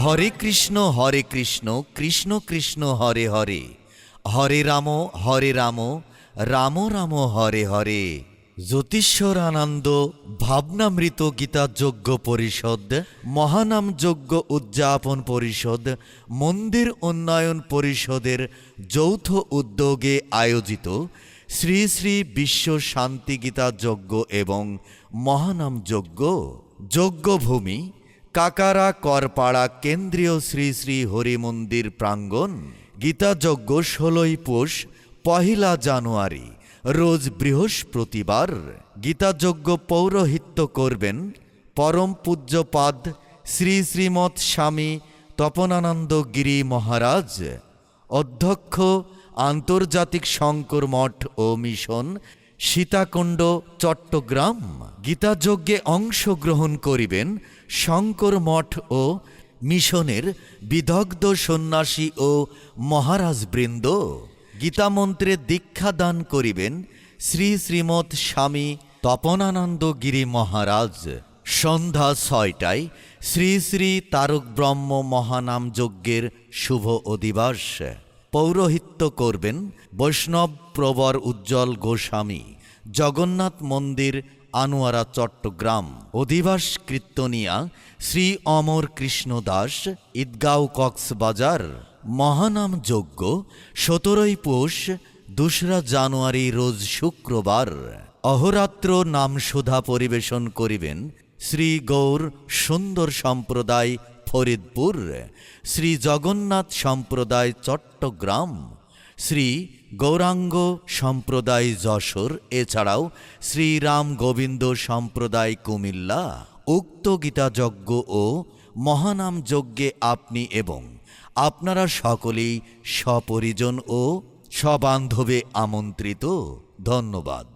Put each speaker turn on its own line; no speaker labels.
হরে কৃষ্ণ কৃষ্ণ কৃষ্ণ হরে হরে, হরে রাম রাম রাম হরে হরে। জ্যোতিশ্বর আনন্দ ভাবনামৃত গীতা যজ্ঞ পরিষদ, মহানাম যজ্ঞ উদযাপন পরিষদ, মন্দির উন্নয়ন পরিষদের যৌথ উদ্যোগে আয়োজিত শ্রী শ্রী বিশ্ব শান্তি গীতা যজ্ঞ এবং মহানাম যজ্ঞ যজ্ঞভূমি কাকারা করপাড়া কেন্দ্রীয় শ্রী শ্রী হরি মন্দির প্রাঙ্গণ। গীতাযজ্ঞ ১৬ই পৌষ ১লা জানুয়ারি রোজ বৃহস্পতিবার। গীতাযজ্ঞ পৌরোহিত্য করবেন পরম পূজ্যপাদ শ্রী শ্রীমৎ স্বামী তপনানন্দ গিরি মহারাজ, অধ্যক্ষ আন্তর্জাতিক শঙ্কর মঠ ও মিশন, সীতাকুণ্ড, চট্টগ্রাম। গীতাযজ্ঞে অংশগ্রহণ করিবেন শঙ্কর মঠ ও মিশনের বিদগ্ধ সন্ন্যাসী ও মহারাজবৃন্দ। গীতামন্ত্রে দীক্ষাদান করিবেন শ্রী শ্রীমৎ স্বামী তপনানন্দ গিরি মহারাজ। সন্ধ্যা ৬টায় শ্রী শ্রী তারক ব্রহ্ম মহানাম যজ্ঞের শুভ অধিবাস। পৌরোহিত্য করবেন বৈষ্ণব প্রবর উজ্জ্বল গোস্বামী, জগন্নাথ মন্দির, আনোয়ারা, চট্টগ্রাম। অধিবাস কীর্তনিয়া শ্রী অমর কৃষ্ণ দাস, ঈদগাঁও, কক্সবাজার। মহানাম যজ্ঞ ১৭ই পৌষ ২রা জানুয়ারি রোজ শুক্রবার। অহরাত্র নামসুধা পরিবেশন করিবেন শ্রী গৌর সুন্দর সম্প্রদায় ফরিদপুর, শ্রী জগন্নাথ সম্প্রদায় চট্টগ্রাম, শ্রী গৌরাঙ্গ সম্প্রদায় যশোর, এছাড়াও শ্রীরাম গোবিন্দ সম্প্রদায় কুমিল্লা। উক্ত গীতাযজ্ঞ ও মহানাম যজ্ঞে আপনি এবং আপনারা সকলেই সপরিজন ও সবান্ধবে আমন্ত্রিত। ধন্যবাদ।